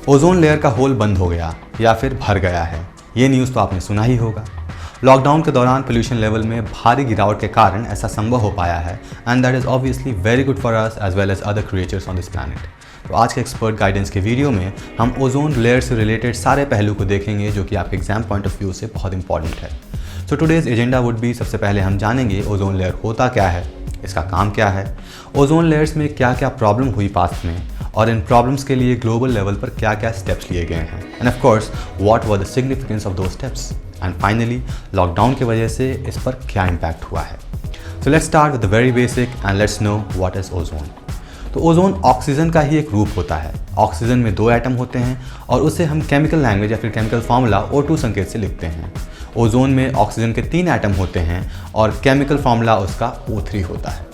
Ozone layer का whole बंद हो गया या फिर भर गया है, ये न्यूज़ तो आपने सुना ही होगा। लॉकडाउन के दौरान पोल्यूशन लेवल में भारी गिरावट के कारण ऐसा संभव हो पाया है and that is obviously very good for us as well as other creatures on this planet. तो आज के एक्सपर्ट गाइडेंस के वीडियो में हम ओजोन लेयर से रिलेटेड सारे पहलू को देखेंगे जो कि आपके एग्जाम पॉइंट ऑफ व्यू से बहुत इंपॉर्टेंट है। So today's agenda would be, सबसे पहले हम जानेंगे ओजोन लेयर होता क्या है, इसका काम क्या है, ओजोन लेयर्स में क्या क्या प्रॉब्लम हुई पास्ट में और इन प्रॉब्लम्स के लिए ग्लोबल लेवल पर क्या क्या स्टेप्स लिए गए हैं end of course what were the significance of दो स्टेप्स एंड फाइनली लॉकडाउन की वजह से इस पर क्या इम्पैक्ट हुआ है। So let's start with the very basic and let's know what is ozone. तो ओजोन ऑक्सीजन का ही एक रूप होता है। ऑक्सीजन में 2 एटम होते हैं और उसे हम केमिकल लैंग्वेज या फिर केमिकल फार्मूला O2 संकेत से लिखते हैं। ओजोन में ऑक्सीजन के 3 एटम होते हैं और केमिकल फार्मूला उसका O3 होता है।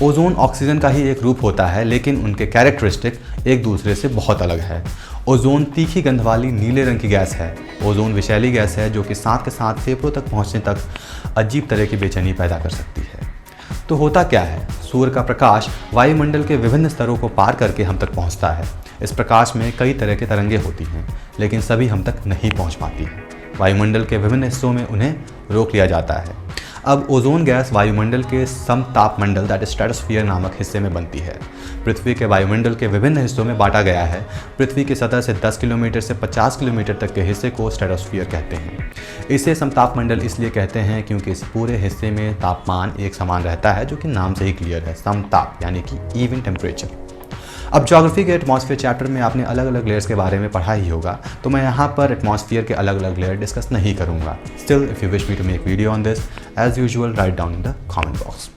ओजोन ऑक्सीजन का ही एक रूप होता है लेकिन उनके कैरेक्टरिस्टिक एक दूसरे से बहुत अलग है। ओजोन तीखी गंध वाली नीले रंग की गैस है। ओजोन विषैली गैस है जो कि साथ के साथ फेफड़ों तक पहुंचने तक अजीब तरह की बेचैनी पैदा कर सकती है। तो होता क्या है, सूर्य का प्रकाश वायुमंडल के विभिन्न स्तरों को पार करके हम तक पहुंचता है। इस प्रकाश में कई तरह के तरंगे होती हैं लेकिन सभी हम तक नहीं पहुंच पाती हैं। वायुमंडल के विभिन्न हिस्सों में उन्हें रोक लिया जाता है। अब ओजोन गैस वायुमंडल के समतापमंडल दैट इज स्ट्रेटोस्फीयर नामक हिस्से में बनती है। पृथ्वी के वायुमंडल के विभिन्न हिस्सों में बांटा गया है। पृथ्वी की सतह से 10 किलोमीटर से 50 किलोमीटर तक के हिस्से को स्ट्रेटोस्फीयर कहते हैं। इसे समतापमंडल इसलिए कहते हैं क्योंकि इस पूरे हिस्से में तापमान एक समान रहता है, जो कि नाम से ही क्लियर है, समताप यानी कि इवन टेम्परेचर। अब ज्योग्राफी के एटमॉस्फेयर चैप्टर में आपने अलग अलग लेयर्स के बारे में पढ़ा ही होगा, तो मैं यहाँ पर एटमॉस्फेयर के अलग अलग लेयर डिस्कस नहीं करूँगा। Still if you wish me to make video on this, as usual write down in the comment box.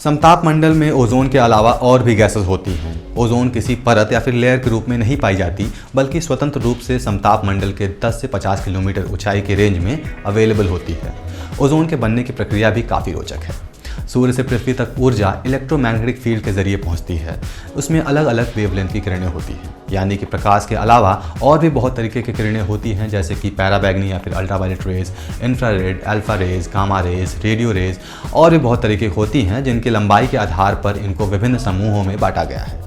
समताप मंडल में ओजोन के अलावा और भी गैसेस होती हैं। ओजोन किसी परत या फिर लेयर के रूप में नहीं पाई जाती, बल्कि स्वतंत्र रूप से समताप मंडल के 10 से 50 किलोमीटर ऊंचाई के रेंज में अवेलेबल होती है। ओजोन के बनने की प्रक्रिया भी काफ़ी रोचक है। सूर्य से पृथ्वी तक ऊर्जा इलेक्ट्रोमैग्नेटिक फील्ड के जरिए पहुंचती है। उसमें अलग अलग वेवलेंथ की किरणें होती हैं, यानी कि प्रकाश के अलावा और भी बहुत तरीके की किरणें होती हैं, जैसे कि पैराबैग्नी या फिर ultraviolet rays, infrared, alpha rays, gamma rays, radio rays और भी बहुत तरीके होती हैं जिनकी लंबाई के आधार पर इनको विभिन्न समूहों में बांटा गया है।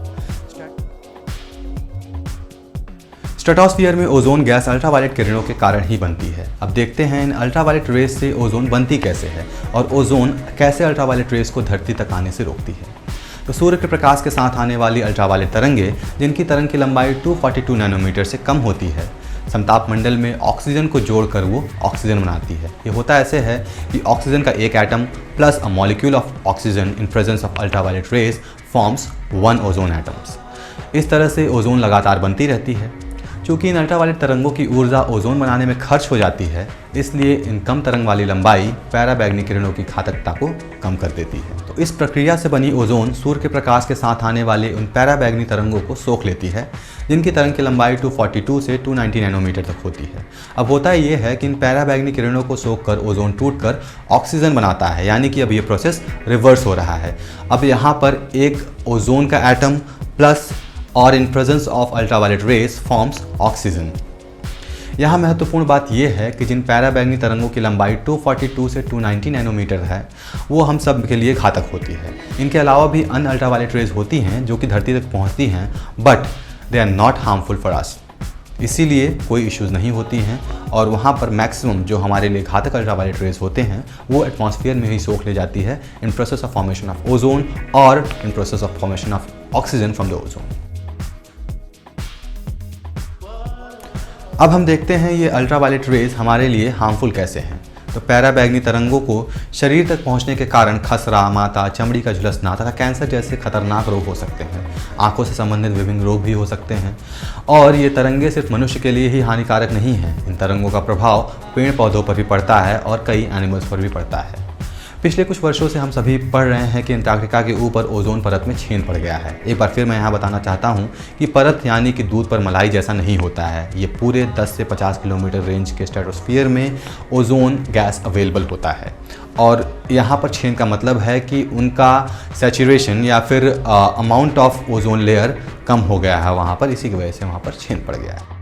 स्ट्रेटोस्फीयर में ओजोन गैस अल्ट्रावायलेट किरणों के कारण ही बनती है। अब देखते हैं इन अल्ट्रावायलेट रेज से ओजोन बनती कैसे है और ओजोन कैसे अल्ट्रावायलेट रेज को धरती तक आने से रोकती है। तो सूर्य के प्रकाश के साथ आने वाली अल्ट्रावायलेट तरंगे, जिनकी तरंग की लंबाई 242 नैनोमीटर से कम होती है, समताप मंडल में ऑक्सीजन को जोड़कर वो ऑक्सीजन बनाती है। ये होता ऐसे है कि ऑक्सीजन का एक atom plus a molecule of oxygen in presence of ultraviolet rays forms 1 ozone atoms. इस तरह से ओजोन लगातार बनती रहती है। चूँकि इन अल्ट्रावायलेट तरंगों की ऊर्जा ओजोन बनाने में खर्च हो जाती है, इसलिए इन कम तरंग वाली लंबाई पैराबैग्नी किरणों की घातकता को कम कर देती है। तो इस प्रक्रिया से बनी ओजोन सूर्य के प्रकाश के साथ आने वाले उन पैराबैग्नी तरंगों को सोख लेती है, जिनकी तरंग की लंबाई 242 से 290 नैनोमीटर तक होती है। अब होता ये है कि इन पैराबैग्नी किरणों को सोख कर ओजोन टूटकर ऑक्सीजन बनाता है, यानी कि अब ये प्रोसेस रिवर्स हो रहा है। अब यहाँ पर एक ओजोन का एटम प्लस और in presence of ultraviolet rays forms oxygen. यहाँ महत्वपूर्ण बात यह है कि जिन पैराबैग्नी तरंगों की लंबाई 242 से 290 नैनोमीटर है, वो हम सब के लिए घातक होती है। इनके अलावा भी अन्य अल्ट्रावायलेट रेज होती हैं जो कि धरती तक पहुँचती हैं, but they are not harmful for us. इसीलिए कोई इश्यूज़ नहीं होती हैं और वहाँ पर मैक्सिमम जो हमारे लिए घातक अल्ट्रावायलेट रेज होते हैं वो एटमॉस्फेयर में ही सोख ले जाती है in process of formation of ozone और in process of formation of oxygen from the ozone. अब हम देखते हैं ये अल्ट्रावायलेट रेज हमारे लिए हार्मफुल कैसे हैं। तो पैराबैग्नी तरंगों को शरीर तक पहुंचने के कारण खसरा, माता, चमड़ी का झुलसना तथा कैंसर जैसे खतरनाक रोग हो सकते हैं। आंखों से संबंधित विभिन्न रोग भी हो सकते हैं और ये तरंगे सिर्फ मनुष्य के लिए ही हानिकारक नहीं हैं। इन तरंगों का प्रभाव पेड़ पौधों पर भी पड़ता है और कई एनिमल्स पर भी पड़ता है। पिछले कुछ वर्षों से हम सभी पढ़ रहे हैं कि अंटार्कटिका के ऊपर ओजोन परत में छेद पड़ गया है। एक बार फिर मैं यहाँ बताना चाहता हूँ कि परत यानी कि दूध पर मलाई जैसा नहीं होता है। ये पूरे 10 से 50 किलोमीटर रेंज के स्ट्रेटोस्फीयर में ओजोन गैस अवेलेबल होता है और यहाँ पर छेद का मतलब है कि उनका सैचुरेशन या फिर अमाउंट ऑफ ओजोन लेयर कम हो गया है वहाँ पर, इसी की वजह से वहाँ पर छेद पड़ गया है।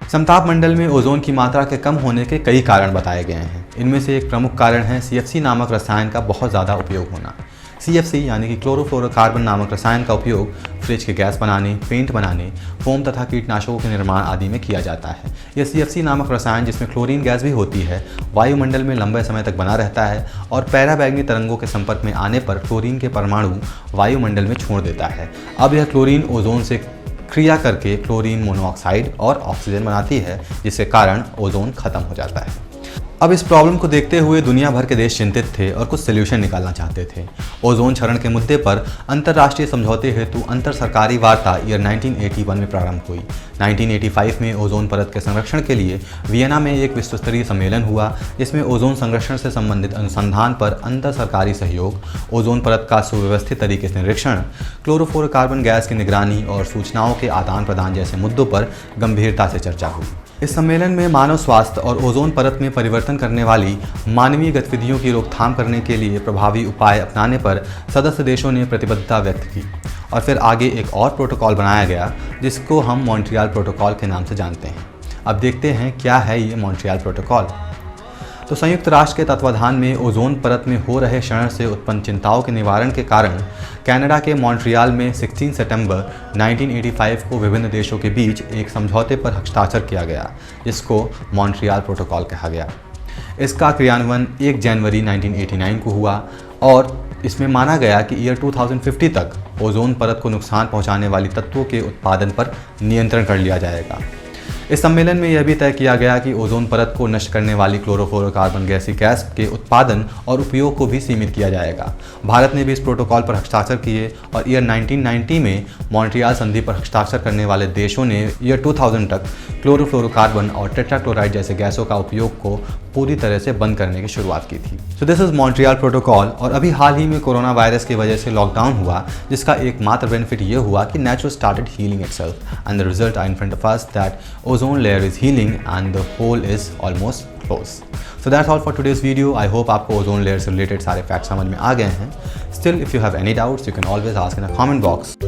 समताप मंडल में ओजोन की मात्रा के कम होने के कई कारण बताए गए हैं। इनमें से एक प्रमुख कारण है CFC नामक रसायन का बहुत ज़्यादा उपयोग होना। CFC यानी कि क्लोरोफ्लोरोकार्बन नामक रसायन का उपयोग फ्रिज के गैस बनाने, पेंट बनाने, फोम तथा कीटनाशकों के निर्माण आदि में किया जाता है। यह CFC नामक रसायन, जिसमें क्लोरीन गैस भी होती है, वायुमंडल में लंबे समय तक बना रहता है और पैराबैंगनी तरंगों के संपर्क में आने पर क्लोरीन के परमाणु वायुमंडल में छोड़ देता है। अब यह क्लोरीन ओजोन से क्रिया करके क्लोरीन मोनोऑक्साइड और ऑक्सीजन बनाती है, जिसके कारण ओजोन खत्म हो जाता है। अब इस प्रॉब्लम को देखते हुए दुनिया भर के देश चिंतित थे और कुछ सॉल्यूशन निकालना चाहते थे। ओजोन क्षरण के मुद्दे पर अंतर्राष्ट्रीय समझौते हेतु अंतर सरकारी वार्ता ईयर 1981 में प्रारंभ हुई। 1985 में ओजोन परत के संरक्षण के लिए वियना में एक विश्व स्तरीय सम्मेलन हुआ, जिसमें ओजोन संरक्षण से संबंधित अनुसंधान पर अंतर सरकारी सहयोग, ओजोन परत का सुव्यवस्थित तरीके से निरीक्षण, क्लोरोफ्लोरोकार्बन गैस की निगरानी और सूचनाओं के आदान प्रदान जैसे मुद्दों पर गंभीरता से चर्चा हुई। इस सम्मेलन में मानव स्वास्थ्य और ओजोन परत में परिवर्तन करने वाली मानवीय गतिविधियों की रोकथाम करने के लिए प्रभावी उपाय अपनाने पर सदस्य देशों ने प्रतिबद्धता व्यक्त की और फिर आगे एक और प्रोटोकॉल बनाया गया, जिसको हम मॉन्ट्रियल प्रोटोकॉल के नाम से जानते हैं। अब देखते हैं क्या है ये मॉन्ट्रियल प्रोटोकॉल। तो संयुक्त राष्ट्र के तत्वाधान में ओजोन परत में हो रहे क्षरण से उत्पन्न चिंताओं के निवारण के कारण कनाडा के मॉन्ट्रियल में 16 सितंबर 1985 को विभिन्न देशों के बीच एक समझौते पर हस्ताक्षर किया गया, जिसको मॉन्ट्रियल प्रोटोकॉल कहा गया। इसका क्रियान्वयन 1 जनवरी 1989 को हुआ और इसमें माना गया कि ईयर 2050 तक ओजोन परत को नुकसान पहुंचाने वाली तत्वों के उत्पादन पर नियंत्रण कर लिया जाएगा। इस सम्मेलन में यह भी तय किया गया कि ओजोन परत को नष्ट करने वाली क्लोरोफ्लोरोकार्बन गैस के उत्पादन और उपयोग को भी सीमित किया जाएगा। भारत ने भी इस प्रोटोकॉल पर हस्ताक्षर किए और ईयर 1990 में मॉन्ट्रियल संधि पर हस्ताक्षर करने वाले देशों ने ईयर 2000 तक क्लोरोफ्लोरोकार्बन और टेट्राक्लोराइड जैसे गैसों का उपयोग को पूरी तरह से बंद करने की शुरुआत की थी। So this is Montreal protocol. और अभी हाल ही में कोरोना वायरस की वजह से लॉकडाउन हुआ, जिसका एकमात्र बेनिफिट ये हुआ कि nature started healing itself and the result are in front of us that ozone layer is healing and the hole is almost close. So that's all for today's video. I hope आपको ozone layer से related सारे facts समझ में आ गए हैं. Still, if you have any doubts, you can always ask in the comment box.